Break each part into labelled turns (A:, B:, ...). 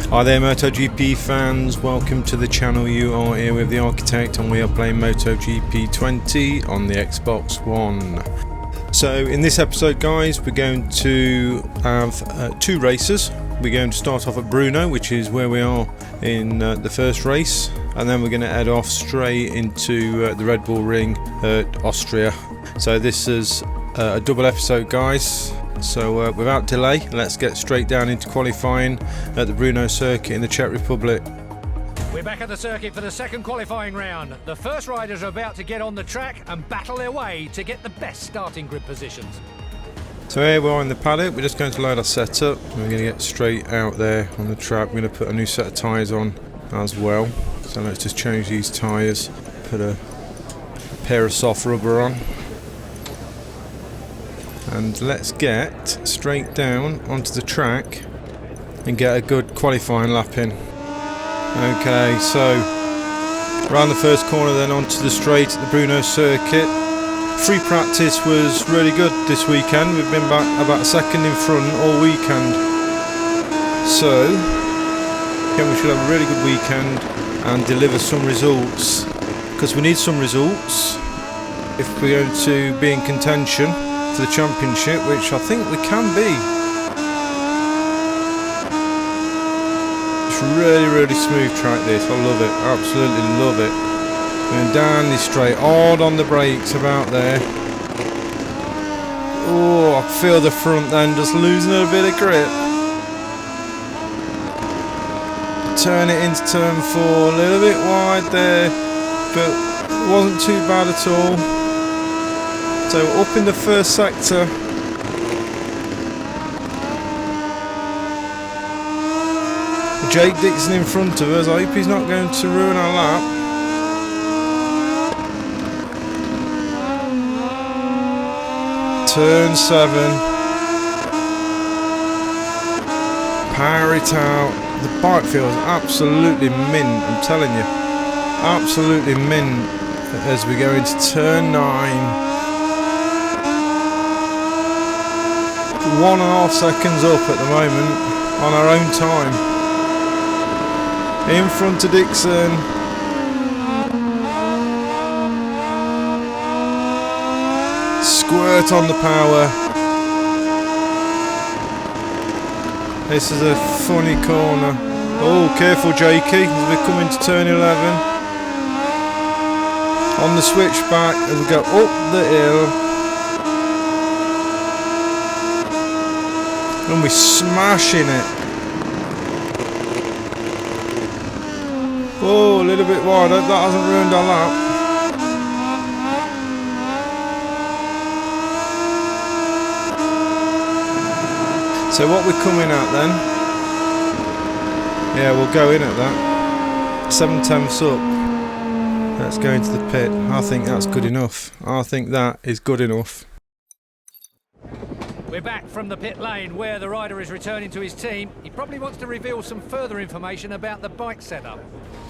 A: Hi there MotoGP fans, welcome to the channel. You are here with the Architect and we are playing MotoGP20 on the Xbox One. So in this episode guys, we're going to have two races. We're going to start off at Brno, which is where we are in the first race, and then we're going to head off straight into the RedBull Ring at Austria. So this is a double episode guys. So without delay, let's get straight down into qualifying at the Brno circuit in the Czech Republic.
B: We're back at the circuit for the second qualifying round. The first riders are about to get on the track and battle their way to get the best starting grid positions.
A: So here we are in the paddock. We're just going to load our setup. We're going to get straight out there on the track. We're going to put a new set of tyres on as well. So let's just change these tyres. Put a pair of soft rubber on. And let's get straight down onto the track and get a good qualifying lap in. Okay, so around the first corner, then onto the straight at the Brno circuit. Free practice was really good this weekend. We've been back about a second in front all weekend. So again, we should have a really good weekend and deliver some results, because we need some results if we're going to be in contention for the championship, which I think we can be. It's really smooth track this. I love it, absolutely love it. Going down this straight, hard on the brakes about there. Oh, I feel the front then just losing a bit of grip. Turn it into turn 4, a little bit wide there, but it wasn't too bad at all. So up in the first sector. Jake Dixon in front of us. I hope he's not going to ruin our lap. Turn 7. Power it out. The bike feels absolutely mint, I'm telling you. Absolutely mint as we go into turn 9. 1.5 seconds up at the moment on our own time. In front of Dixon. Squirt on the power. This is a funny corner. Oh, careful Jakey as we come into turn 11. On the switchback as we go up the hill. And we're smashing it. Oh, a little bit wide. That hasn't ruined our lap. So what we're coming at then? Yeah, we'll go in at that. 7/10 up. Let's go into the pit. I think that's good enough. I think that is good enough.
B: We're back from the pit lane where the rider is returning to his team. He probably wants to reveal some further information about the bike setup.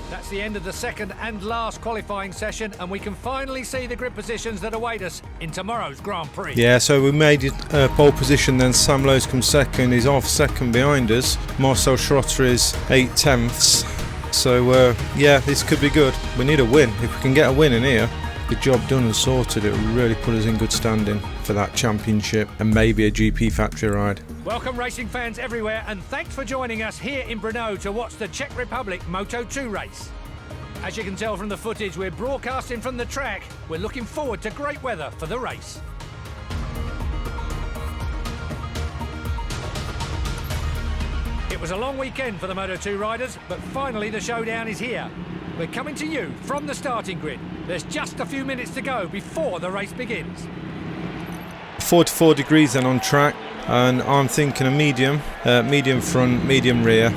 B: That's the end of the second and last qualifying session, and we can finally see the grid positions that await us in tomorrow's Grand Prix.
A: Yeah, so we made it pole position, then Sam Lowe's come second. He's off second behind us. Marcel Schrotter is 8/10. So yeah, this could be good. We need a win. If we can get a win in here, the job done and sorted. It will really put us in good standing for that championship and maybe a GP factory ride.
B: Welcome racing fans everywhere, and thanks for joining us here in Brno to watch the Czech Republic Moto2 race. As you can tell from the footage, we're broadcasting from the track. We're looking forward to great weather for the race. It was a long weekend for the Moto2 riders, but finally the showdown is here. We're coming to you from the starting grid. There's just a few minutes to go before the race begins.
A: 44 degrees then on track, and I'm thinking a medium front, medium rear.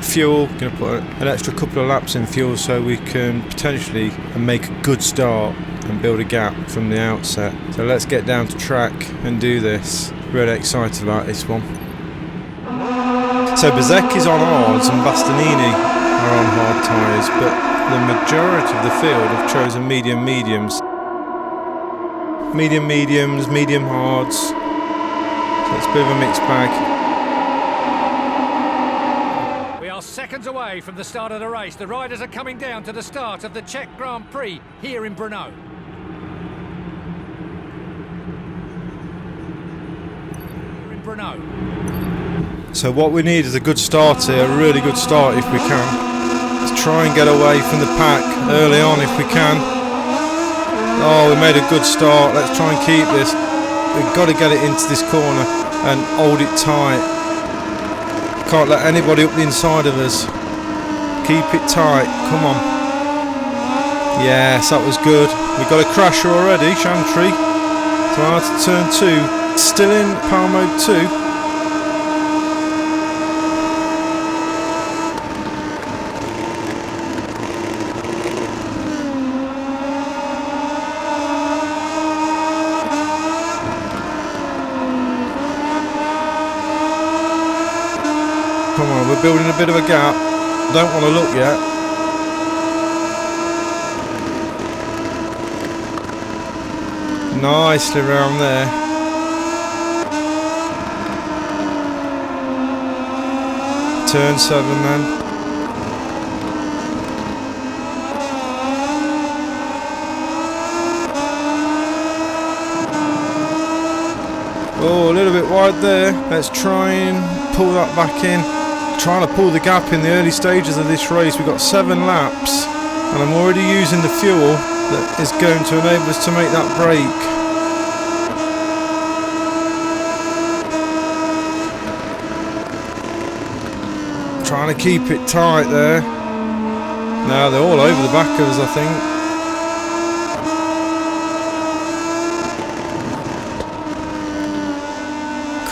A: Fuel, going to put an extra couple of laps in fuel so we can potentially make a good start and build a gap from the outset. So let's get down to track and do this. Really excited about this one. So Bezek is on hards and Bastianini are on hard tyres, but the majority of the field have chosen mediums. Mediums, medium hards. So it's a bit of a mixed bag.
B: We are set seconds away from the start of the race. The riders are coming down to the start of the Czech Grand Prix here in Brno.
A: So what we need is a good start here, a really good start if we can. Let's try and get away from the pack early on if we can. Oh, we made a good start. Let's try and keep this. We've got to get it into this corner and hold it tight. Can't let anybody up the inside of us. Keep it tight. Come on. Yes, that was good. We've got a crasher already, Chantry. So out to turn 2. Still in power mode 2. Come on, we're building a bit of a gap. Don't want to look yet. Nicely round there. Turn 7 then. Oh, a little bit wide there. Let's try and pull that back in. Trying to pull the gap in the early stages of this race. We've got 7 laps and I'm already using the fuel that is going to enable us to make that break. Trying to keep it tight there. Now they're all over the back of us, I think.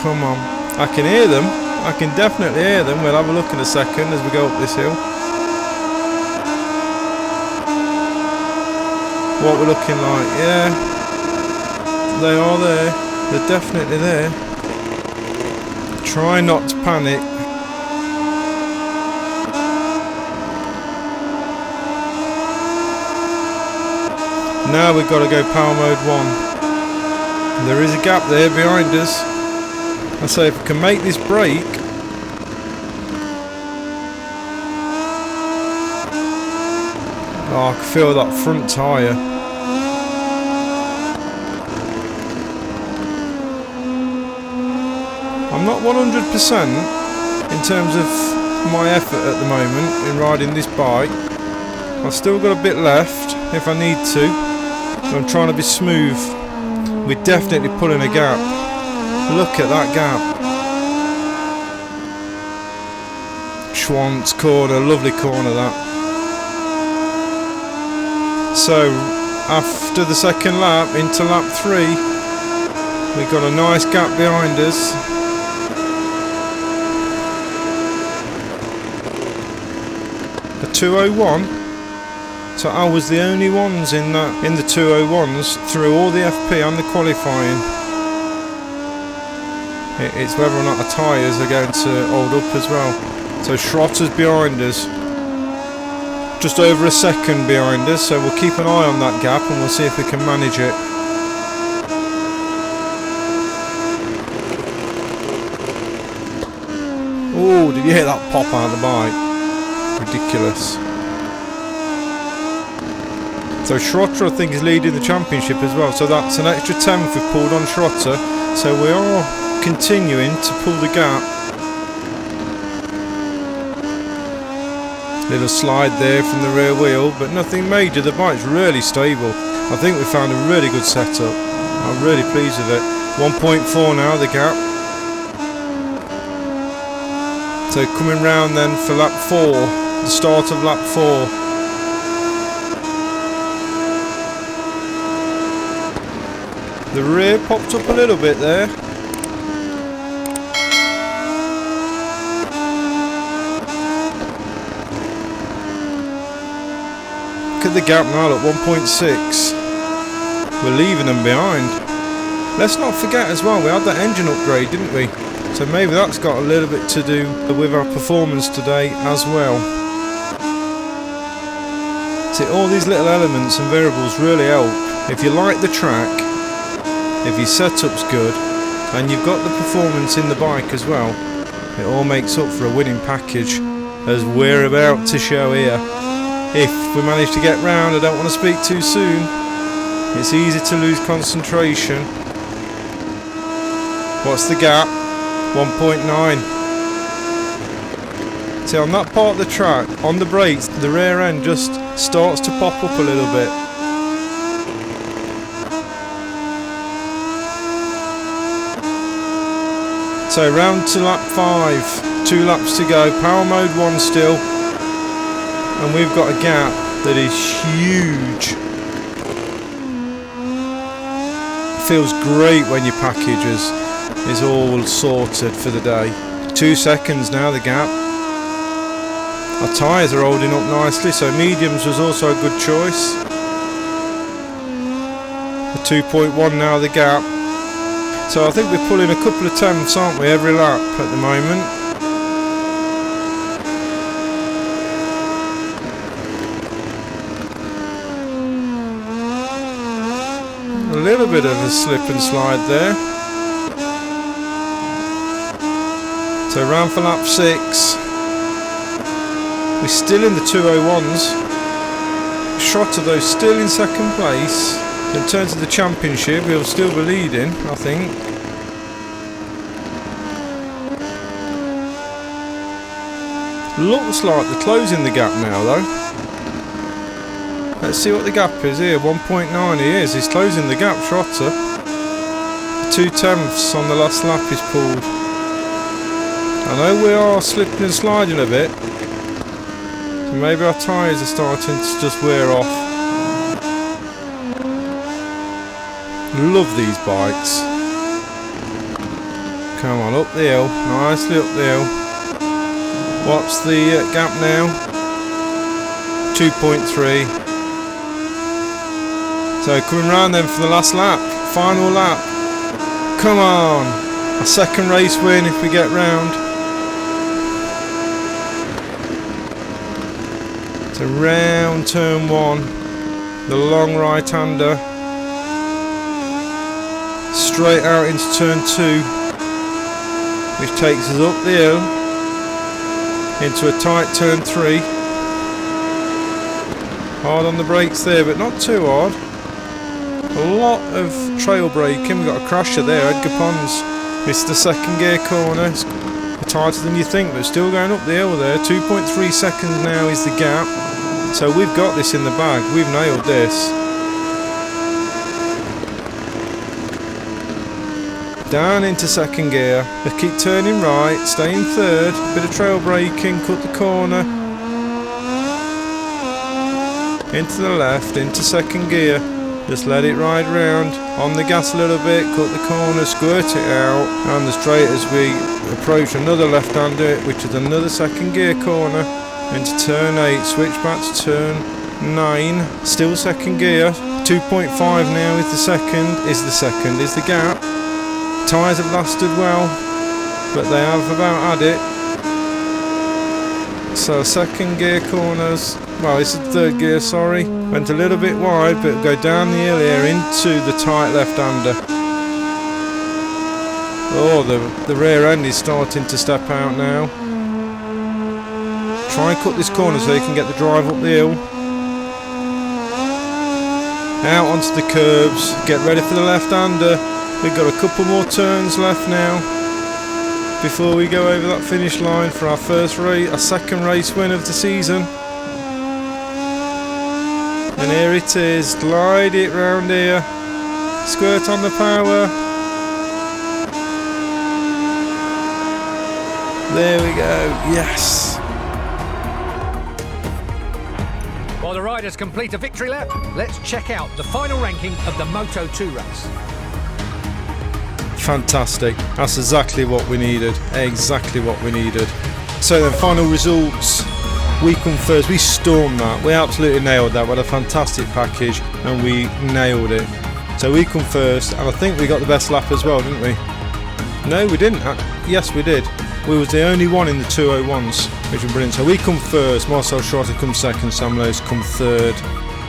A: Come on, I can hear them. I can definitely hear them. We'll have a look in a second as we go up this hill. What we're looking like, yeah. They are there. They're definitely there. Try not to panic. Now we've got to go power mode 1. There is a gap there behind us. I say if we can make this break, oh, I can feel that front tyre. I'm not 100% in terms of my effort at the moment in riding this bike. I've still got a bit left if I need to. I'm trying to be smooth. We're definitely pulling a gap. Look at that gap. Schwantz corner, lovely corner that. So after the second lap into lap 3, we've got a nice gap behind us. A 2:01. So I was the only ones in the 2:01s through all the FP and the qualifying. It's whether or not the tyres are going to hold up as well. So Schrotter's behind us. Just over a second behind us, so we'll keep an eye on that gap and we'll see if we can manage it. Oh, did you hear that pop out of the bike? Ridiculous. So Schrotter, I think, is leading the championship as well. So that's an extra 10th we've pulled on Schrotter. So we are continuing to pull the gap. Little slide there from the rear wheel, but nothing major. The bike's really stable. I think we found a really good setup. I'm really pleased with it. 1.4 now, the gap. So coming round then for lap 4, the start of lap 4. The rear popped up a little bit there. Look at the gap now at 1.6. We're leaving them behind. Let's not forget as well, we had that engine upgrade, didn't we? So maybe that's got a little bit to do with our performance today as well. See, all these little elements and variables really help. If you like the track, if your setup's good, and you've got the performance in the bike as well, it all makes up for a winning package. as we're about to show here. If we manage to get round, I don't want to speak too soon. It's easy to lose concentration. What's the gap? 1.9. See, on that part of the track, on the brakes, the rear end just starts to pop up a little bit. So round to lap 5, 2 laps to go, power mode 1 still, and we've got a gap that is huge. Feels great when your package is all sorted for the day. 2 seconds now, the gap. Our tyres are holding up nicely, so mediums was also a good choice. The 2.1 now, the gap. So I think we're pulling a couple of tenths, aren't we, every lap at the moment. A little bit of a slip and slide there. So round for lap 6. We're still in the 201s. Shot of those still in second place. In terms of the championship, he'll still be leading, I think. Looks like they're closing the gap now, though. Let's see what the gap is here. 1.9 he is. He's closing the gap, Trotter. 2 tenths on the last lap is pulled. I know we are slipping and sliding a bit. So maybe our tyres are starting to just wear off. Love these bikes. Come on, up the hill, nicely up the hill. What's the gap now? 2.3. So coming round then for the last lap, final lap. Come on, a second race win if we get round. So round turn 1, the long right-hander. Straight out into turn 2, which takes us up the hill into a tight turn 3. Hard on the brakes there, but not too hard. A lot of trail braking. We've got a crasher there, Edgar Pons. Missed the second gear corner. It's tighter than you think, but still going up the hill there. 2.3 seconds now is the gap. So we've got this in the bag. We've nailed this. Down into second gear, let's keep turning right, stay in third, bit of trail braking, cut the corner, into the left, into second gear, just let it ride round, on the gas a little bit, cut the corner, squirt it out, and the straight as we approach another left-hander, which is another second gear corner, into turn 8, switch back to turn 9, still second gear, 2.5 now is the second, is the gap. Tyres have lasted well, but they have about had it. So second gear corners, well it's the third gear, sorry. Went a little bit wide, but go down the hill here into the tight left-hander. Oh, the rear end is starting to step out now. Try and cut this corner so you can get the drive up the hill. Out onto the curbs, get ready for the left-hander. We've got a couple more turns left now before we go over that finish line for our first race, our second race win of the season. And here it is, glide it round here, squirt on the power. There we go, yes.
B: While the riders complete a victory lap, let's check out the final ranking of the Moto2 race.
A: Fantastic, that's exactly what we needed, So then final results, we come first, we stormed that, we absolutely nailed that, we had a fantastic package and we nailed it. So we come first, and I think we got the best lap as well, didn't we? No, we didn't, yes we did. We was the only one in the 201s, which was brilliant. So we come first, Marcel Schrotter comes second, Sam Lowe's come third.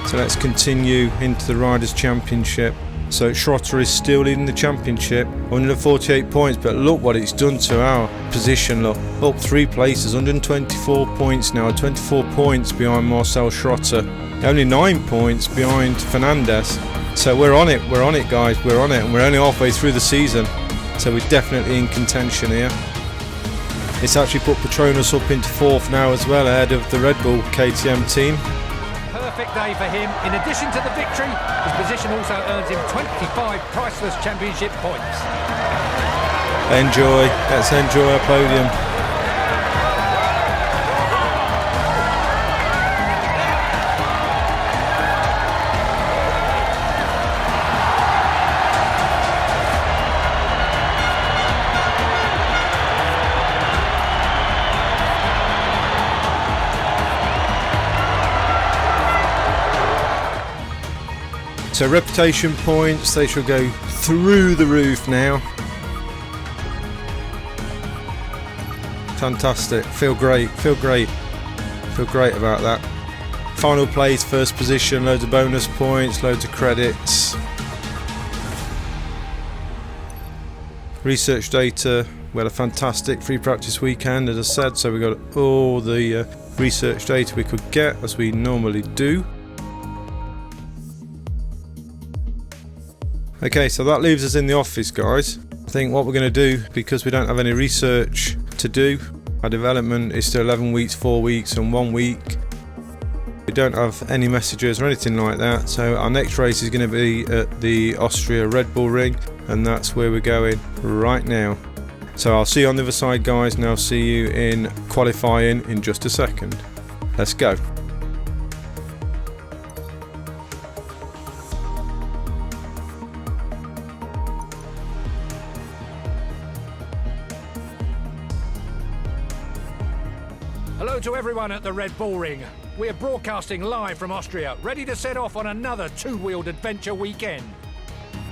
A: So let's continue into the Riders' Championship. So Schrotter is still leading the championship, 148 points, but look what it's done to our position. Look, up 3 places, 124 points now, 24 points behind Marcel Schrotter, only 9 points behind Fernandez. So we're on it guys, we're on it, and we're only halfway through the season, so we're definitely in contention here. It's actually put Petronas up into 4th now as well, ahead of the Red Bull KTM team.
B: Perfect day for him. In addition to the victory, his position also earns him 25 priceless championship points.
A: Let's enjoy our podium. So reputation points, they shall go through the roof now. Fantastic, feel great about that. Final place, first position, loads of bonus points, loads of credits. Research data, we had a fantastic free practice weekend as I said, so we got all the research data we could get as we normally do. Okay, so that leaves us in the office, guys. I think what we're going to do, because we don't have any research to do, our development is still 11 weeks, 4 weeks and 1 week. We don't have any messages or anything like that, so our next race is going to be at the Austria RedBull Ring, and that's where we're going right now. So I'll see you on the other side, guys, and I'll see you in qualifying in just a second. Let's go.
B: Hello to everyone at the RedBull Ring. We're broadcasting live from Austria, ready to set off on another two-wheeled adventure weekend.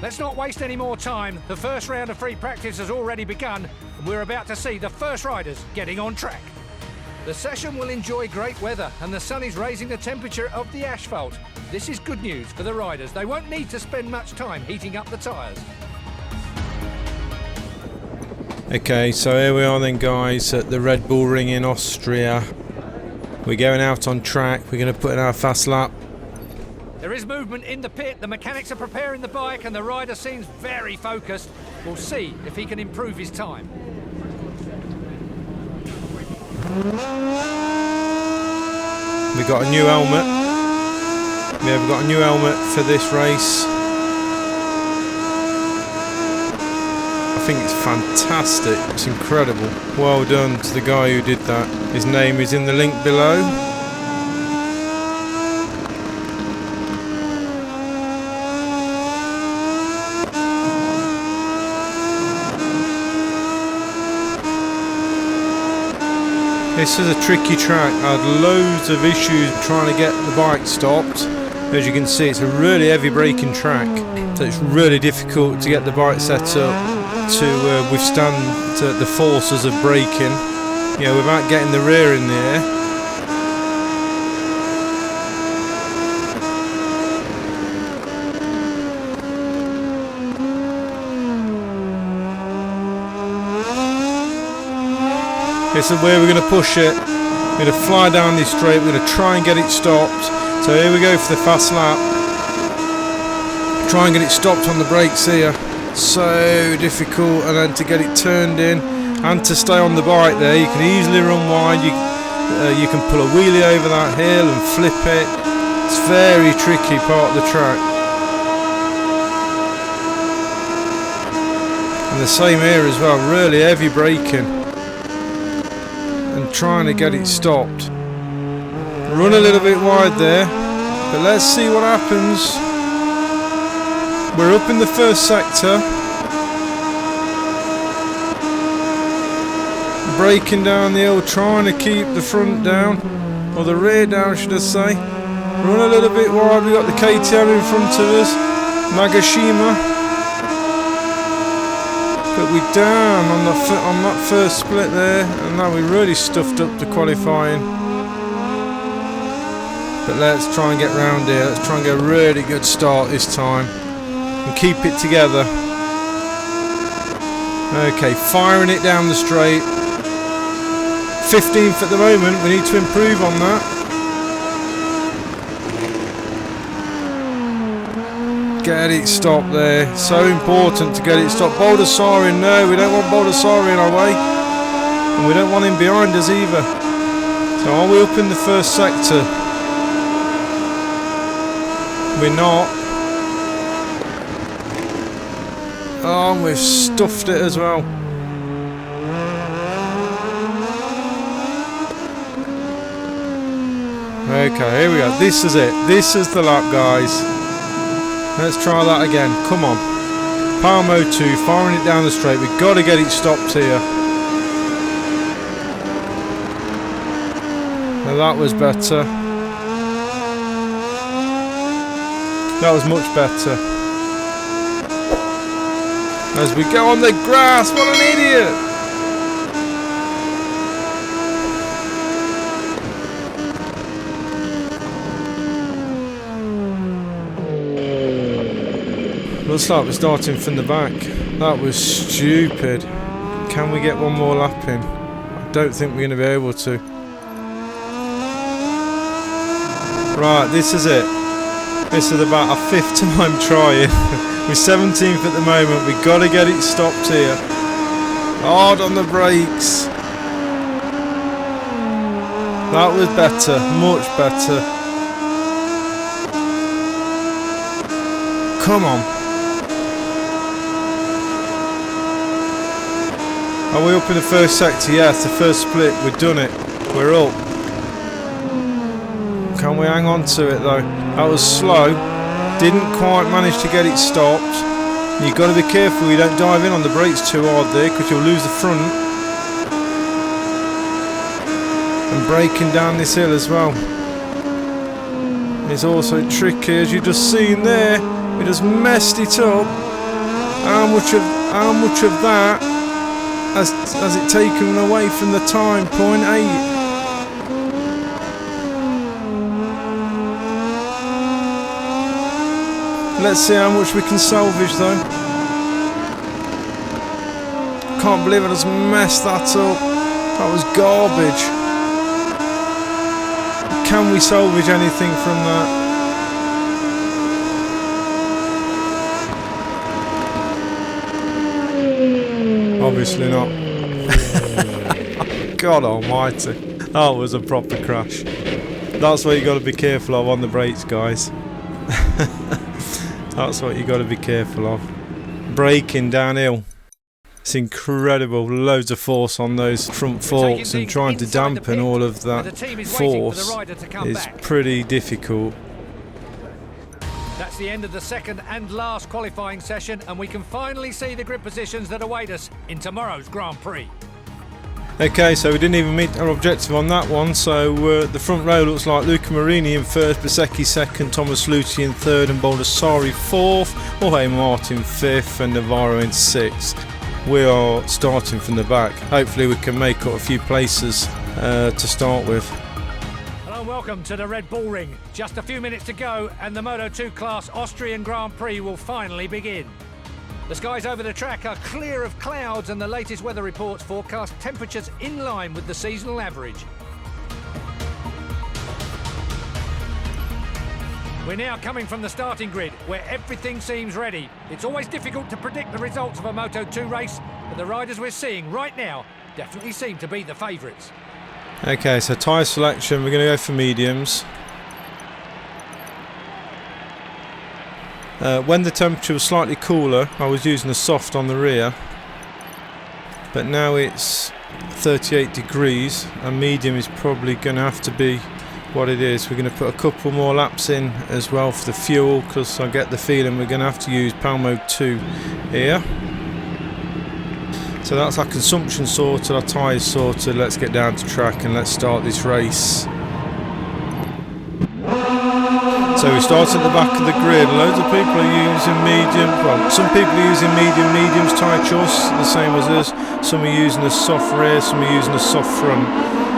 B: Let's not waste any more time. The first round of free practice has already begun, and we're about to see the first riders getting on track. The session will enjoy great weather, and the sun is raising the temperature of the asphalt. This is good news for the riders. They won't need to spend much time heating up the tyres.
A: Okay, so here we are then, guys, at the RedBull Ring in Austria. We're going out on track, we're going to put in our fast lap.
B: There is movement in the pit, the mechanics are preparing the bike and the rider seems very focused. We'll see if he can improve his time.
A: We've got a new helmet. Yeah, we've got a new helmet for this race. I think it's fantastic, it's incredible. Well done to the guy who did that. His name is in the link below. This is a tricky track. I had loads of issues trying to get the bike stopped. As you can see, it's a really heavy braking track, so it's really difficult to get the bike set up to withstand the forces of braking, you know, without getting the rear in the air. This is where we're going to push it. We're going to fly down this straight, we're going to try and get it stopped. So here we go for the fast lap. Try and get it stopped on the brakes here. So difficult, and then to get it turned in and to stay on the bike there. You can easily run wide, you can pull a wheelie over that hill and flip it. It's a very tricky part of the track. And the same here as well, really heavy braking and trying to get it stopped. Run a little bit wide there, but let's see what happens. We're up in the first sector. Braking down the hill, trying to keep the front down, or the rear down should I say. Run a little bit wide, we've got the KTM in front of us, Nagashima. But we're down on that first split there, and now we really stuffed up the qualifying. But let's try and get round here, let's try and get a really good start this time. and keep it together. Okay, firing it down the straight. 15th at the moment, we need to improve on that. Get it stopped there, so important to get it stopped. Baldassari, no, we don't want Baldassari in our way. And we don't want him behind us either. So are we up in the first sector? We're not. Oh, and we've stuffed it as well. Okay, here we go. This is it. This is the lap, guys. Let's try that again. Come on. Moto2, firing it down the straight. We've got to get it stopped here. Now that was better. That was much better. As we go on the grass, what an idiot! Looks like we're starting from the back. That was stupid. Can we get one more lap in? I don't think we're going to be able to. Right, this is it. This is about our 5th time trying. We're 17th at the moment. We've got to get it stopped here. Hard on the brakes. That was better. Much better. Come on. Are we up in the first sector? Yes, the first split. We've done it. We're up. Can we hang on to it though? That was slow. Didn't quite manage to get it stopped. You've got to be careful you don't dive in on the brakes too hard there, because you'll lose the front. And braking down this hill as well. It's also tricky, as you've just seen there. We just messed it up. How much of that has it taken away from the time? 0.8. Let's see how much we can salvage though. Can't believe I just messed that up. That was garbage. Can we salvage anything from that? Obviously not. God almighty. That was a proper crash. That's what you got to be careful of on the brakes, guys. That's what you got to be careful of. Braking downhill. It's incredible. Loads of force on those front forks, and trying to dampen all of that force is pretty difficult.
B: That's the end of the second and last qualifying session, and we can finally see the grid positions that await us in tomorrow's Grand Prix.
A: Okay, so we didn't even meet our objective on that one. So the front row looks like Luca Marini in first, Bezzecchi second, Thomas Luthi in third, and Baldassari fourth, Jorge Martin fifth, and Navarro in sixth. We are starting from the back. Hopefully we can make up a few places to start with.
B: Hello and welcome to the RedBull Ring. Just a few minutes to go and the Moto2 class Austrian Grand Prix will finally begin. The skies over the track are clear of clouds, and the latest weather reports forecast temperatures in line with the seasonal average. We're now coming from the starting grid, where everything seems ready. It's always difficult to predict the results of a Moto2 race, but the riders we're seeing right now definitely seem to be the favourites.
A: Okay, so tyre selection, we're going to go for mediums. When the temperature was slightly cooler, I was using a soft on the rear, but now it's 38 degrees, and medium is probably going to have to be what it is. We're going to put a couple more laps in as well for the fuel, because I get the feeling we're going to have to use Moto2 here. So that's our consumption sorted, our tyres sorted. Let's get down to track and let's start this race. So we start at the back of the grid. Loads of people are using medium. Well, some people are using mediums tyre choice, the same as us. Some are using a soft rear, some are using a soft front,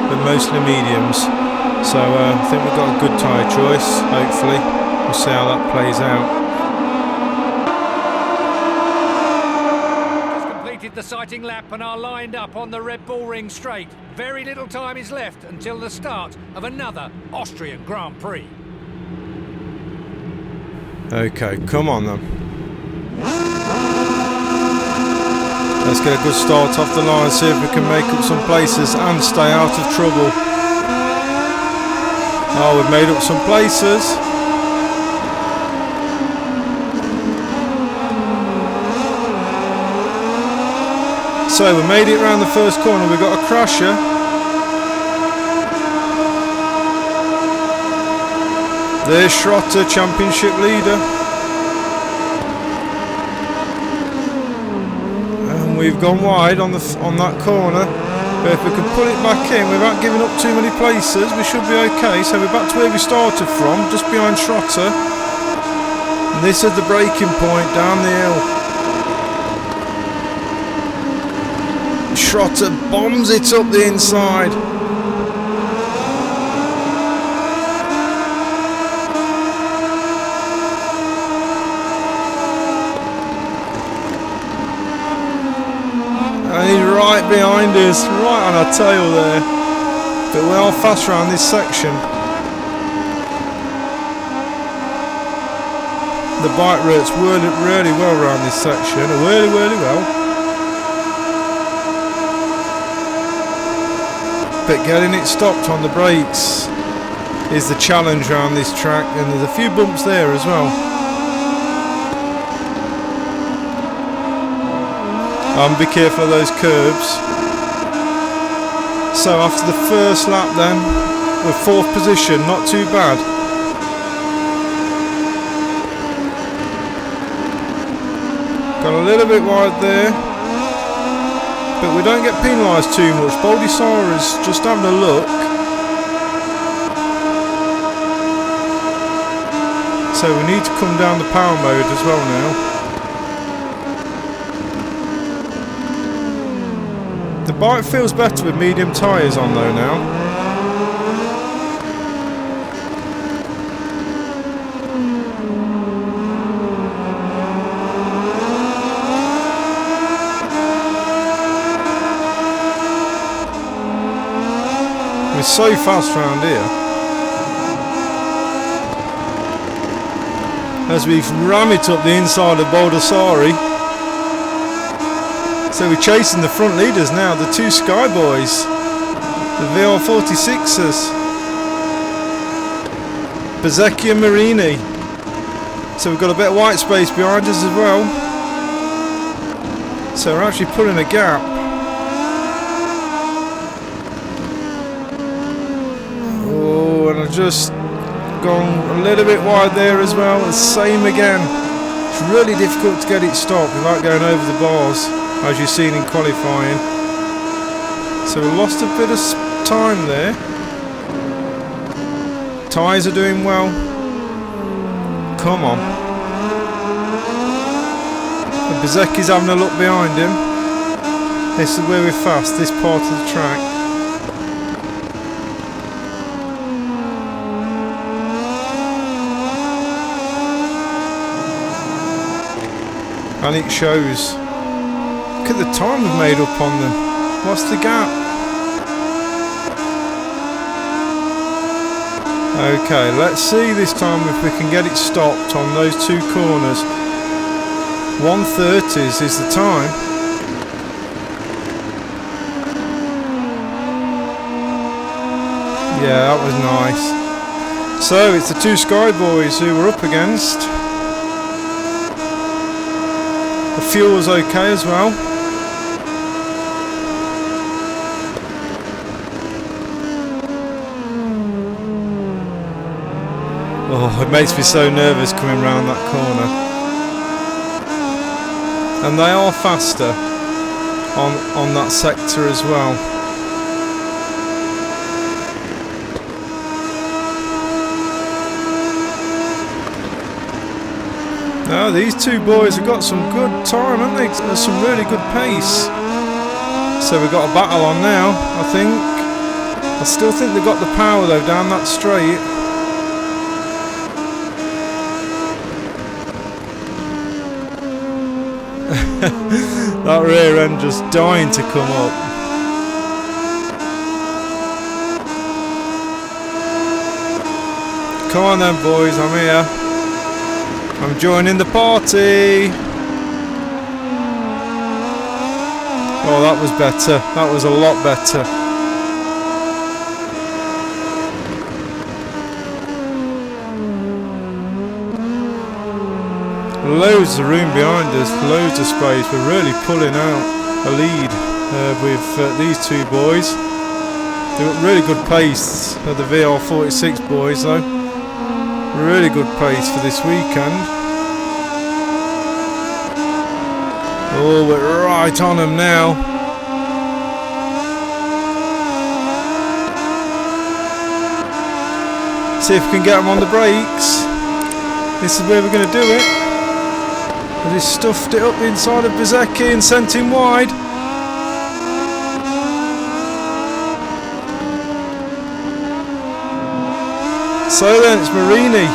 A: but mostly mediums. So I think we've got a good tyre choice, hopefully. We'll see how that plays out.
B: the sighting lap and are lined up on the RedBull Ring straight. Very little time is left until the start of another Austrian Grand Prix.
A: Okay, come on then. Let's get a good start off the line, see if we can make up some places and stay out of trouble. Oh, we've made up some places. So we made it around the first corner, we got a crasher. There's Schrotter, championship leader. And we've gone wide on that corner. But if we can pull it back in without giving up too many places, we should be okay. So we're back to where we started from, just behind Schrotter. And this is the braking point down the hill. Schrotter bombs it up the inside. And he's right behind us, right on our tail there. But we are fast around this section. The bike routes really well around this section, really well. But getting it stopped on the brakes is the challenge around this track, and there's a few bumps there as well. Be careful of those curbs. So after the first lap then, we're 4th position, not too bad. Got a little bit wide there, but we don't get penalised too much. Baldissara is just having a look. So we need to come down the power mode as well now. The bike feels better with medium tyres on though now. We're so fast round here. As we ram it up the inside of Baldassari. So we're chasing the front leaders now, the two Sky Boys, the VR46ers, Bezzecchi and Marini. So we've got a bit of white space behind us as well. So we're actually pulling a gap. Oh, and I've just gone a little bit wide there as well. The same again. It's really difficult to get it stopped without going over the bars, as you've seen in qualifying. So we lost a bit of time there. Tyres are doing well. Come on. And Bezzecchi's having a look behind him. This is where we're fast, this part of the track. And it shows. Look at the time we've made up on them. What's the gap? Okay, let's see this time if we can get it stopped on those two corners. 1:30s is the time. Yeah, that was nice. So it's the two Sky Boys who we're up against. The fuel's okay as well. Oh, it makes me so nervous coming round that corner. And they are faster on that sector as well. Now these two boys have got some good time, haven't they? There's some really good pace. So we've got a battle on now, I think. I still think they've got the power though down that straight. That rear end just dying to come up. Come on then boys, I'm here. I'm joining the party. Oh, that was better. That was a lot better. Loads of room behind us, loads of space. We're really pulling out a lead with these two boys. They've got really good pace, the VR46 boys though. Really good pace for this weekend. Oh, we're right on them now. See if we can get them on the brakes. This is where we're going to do it. He stuffed it up inside of Bezecchi and sent him wide. So then it's Marini.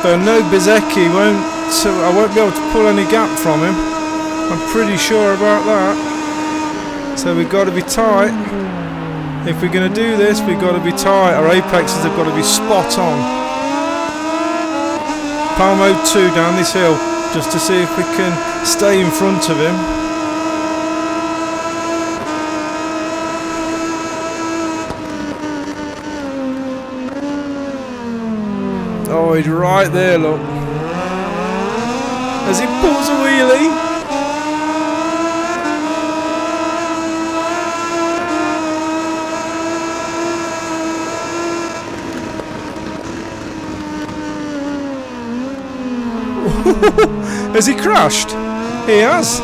A: But no, Bezecchi won't. So I won't be able to pull any gap from him. I'm pretty sure about that. So we've got to be tight. If we're going to do this, we've got to be tight. Our apexes have got to be spot on. Power mode 2 down this hill, just to see if we can stay in front of him. Oh, he's right there, look. As he pulls a wheelie. Has he crashed? He has.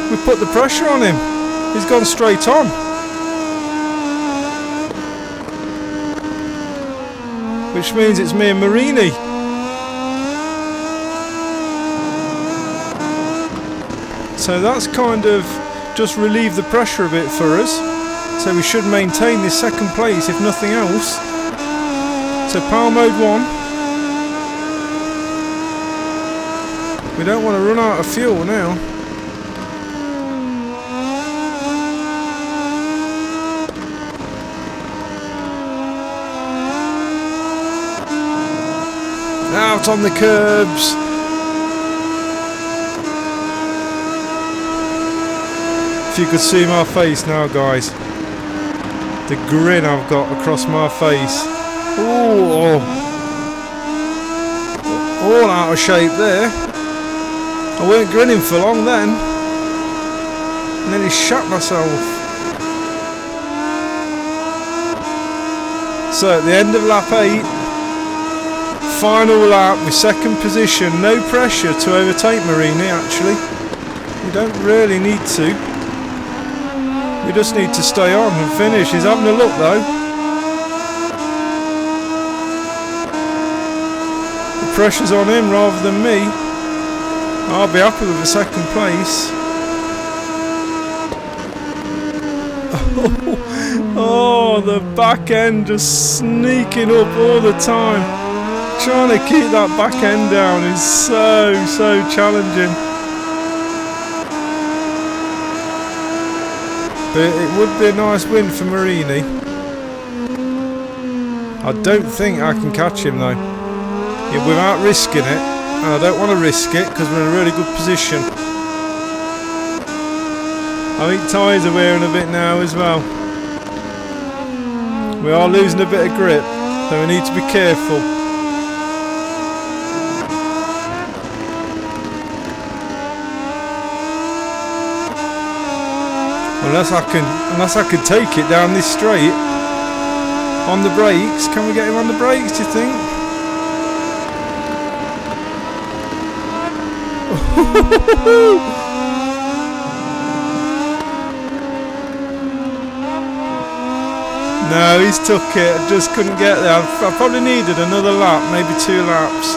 A: We put the pressure on him. He's gone straight on. Which means it's me and Marini. So that's kind of just relieved the pressure a bit for us. So we should maintain this second place if nothing else. So power mode 1. We don't want to run out of fuel now. Out on the curbs. If you could see my face now, guys. The grin I've got across my face. Ooh. All out of shape there. I weren't grinning for long then. And then he shot myself. So at the end of lap 8, final lap with second position, no pressure to overtake Marini actually. We don't really need to. We just need to stay on and finish. He's having a look though. The pressure's on him rather than me. I'll be happy with a second place. Oh, the back end just sneaking up all the time. Trying to keep that back end down is so challenging. But it would be a nice win for Marini. I don't think I can catch him though. Yeah, without risking it. And I don't want to risk it because we're in a really good position. I think tyres are wearing a bit now as well. We are losing a bit of grip, so we need to be careful. Unless I can take it down this straight on the brakes. Can we get him on the brakes, do you think? No, he's took it. I just couldn't get there. I probably needed another lap, maybe 2 laps.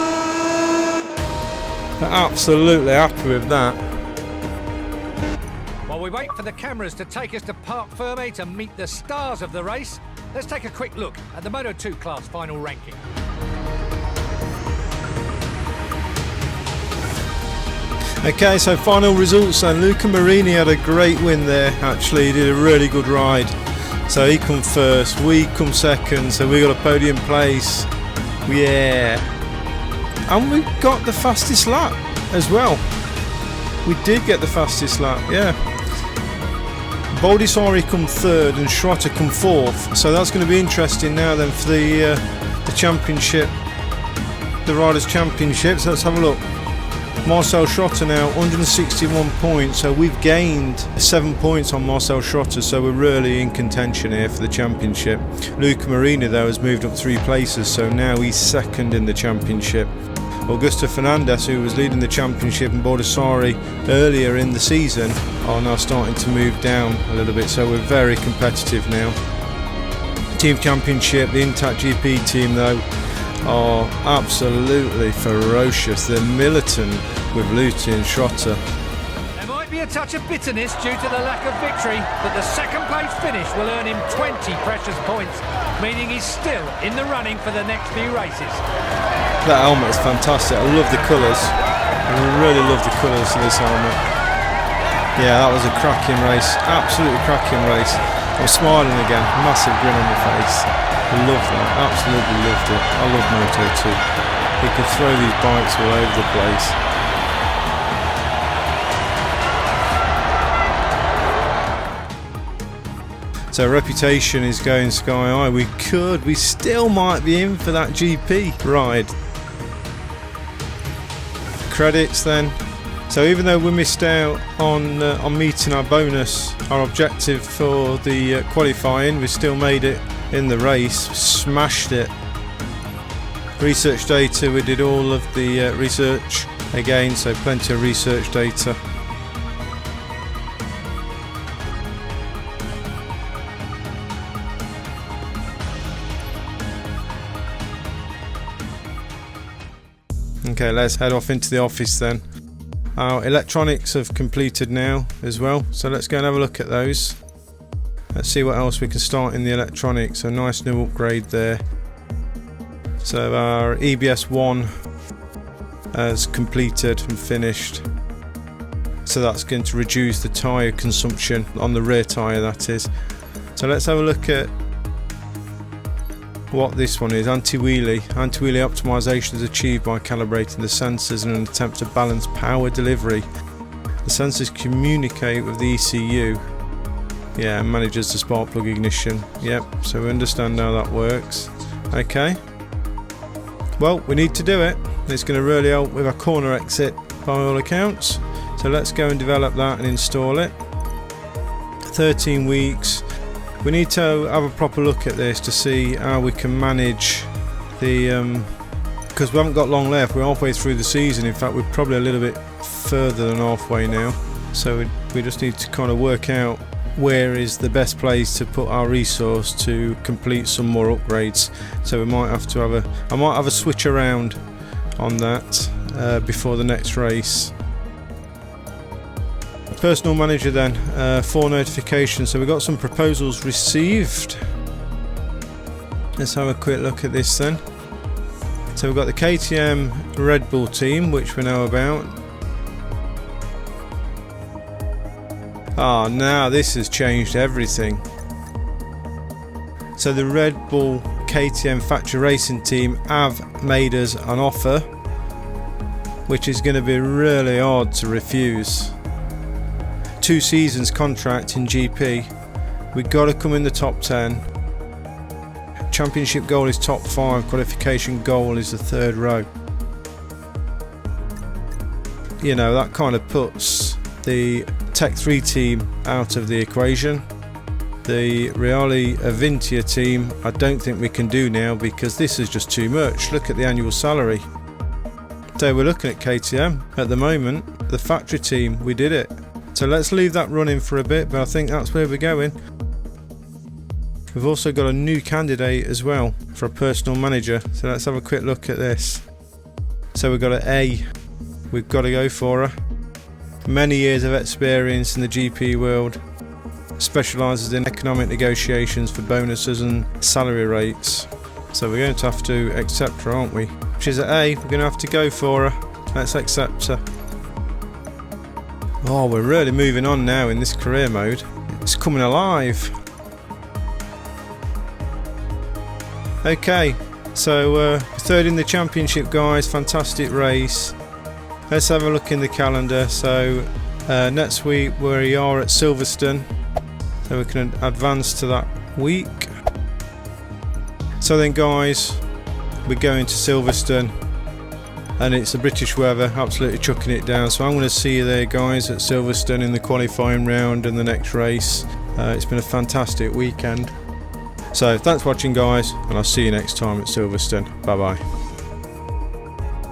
A: I'm absolutely happy with that.
B: While we wait for the cameras to take us to Parc Fermé to meet the stars of the race, let's take a quick look at the Moto2 class final ranking.
A: Okay, so final results then. Luca Marini had a great win there, actually. He did a really good ride. So he come first, we come second, so we got a podium place. Yeah. And we got the fastest lap as well. We did get the fastest lap, yeah. Baldessari come third and Schrotter come fourth. So that's going to be interesting now then for the championship, the Riders' Championship. So let's have a look. Marcel Schrotter now 161 points, so we've gained 7 points on Marcel Schrotter, so we're really in contention here for the championship. Luca Marini though has moved up 3 places, so now he's second in the championship. Augusto Fernandez, who was leading the championship, and Baldessari earlier in the season, are now starting to move down a little bit, so we're very competitive now. Team Championship, the Intact GP team though are absolutely ferocious. They're militant with Lutti and Schrotter.
B: There might be a touch of bitterness due to the lack of victory, but the second place finish will earn him 20 precious points, meaning he's still in the running for the next few races.
A: That helmet is fantastic. I love the colours. I really love the colours of this helmet. Yeah, that was a cracking race. Absolutely cracking race. I'm smiling again. Massive grin on my face. Love that, absolutely loved it. I love Moto2. You can throw these bikes all over the place. So reputation is going sky high. We still might be in for that GP ride. Credits then. So even though we missed out on meeting our bonus, our objective for the qualifying, we still made it in the race, smashed it. Research data, we did all of the research again, so plenty of research data. Okay, let's head off into the office then. Our electronics have completed now as well, so let's go and have a look at those. Let's see what else we can start in the electronics. So nice new upgrade there. So our EBS1 has completed and finished. So that's going to reduce the tyre consumption on the rear tyre, that is. So let's have a look at what this one is. Anti-wheelie. Anti-wheelie optimization is achieved by calibrating the sensors in an attempt to balance power delivery. The sensors communicate with the ECU. Yeah, manages the spark plug ignition. Yep, so we understand how that works. Okay. Well, we need to do it. It's going to really help with our corner exit by all accounts. So let's go and develop that and install it. 13 weeks. We need to have a proper look at this to see how we can manage the... because we haven't got long left. We're halfway through the season. In fact, we're probably a little bit further than halfway now. So we just need to kind of work out where is the best place to put our resource to complete some more upgrades. So we might have to have I might have a switch around on that before the next race. Personal manager then, 4 notifications. So we got some proposals received. Let's have a quick look at this then. So we've got the KTM RedBull team, which we know about. Now this has changed everything. So the RedBull KTM factory racing team have made us an offer, which is going to be really hard to refuse. 2 seasons contract in GP. We've got to come in the top 10. Championship goal is top 5. Qualification goal is the 3rd row. You know, that kind of puts the Tech 3 team out of the equation. The Reale Avintia team I don't think we can do now because this is just too much. Look at the annual salary. So we're looking at KTM at the moment. The factory team, we did it. So let's leave that running for a bit, but I think that's where we're going. We've also got a new candidate as well for a personal manager. So let's have a quick look at this. So we've got an A. We've got to go for her. Many years of experience in the GP world, specialises in economic negotiations for bonuses and salary rates. So we're going to have to accept her, aren't we? She's at A, we're going to have to go for her. Let's accept her. Oh, we're really moving on now in this career mode. It's coming alive. Okay, so third in the championship, guys. Fantastic race. Let's have a look in the calendar. So next week we are at Silverstone, so we can advance to that week. So then, guys, we're going to Silverstone, and it's the British weather, absolutely chucking it down. So I'm going to see you there, guys, at Silverstone in the qualifying round and the next race. It's been a fantastic weekend. So thanks for watching, guys, and I'll see you next time at Silverstone. Bye bye.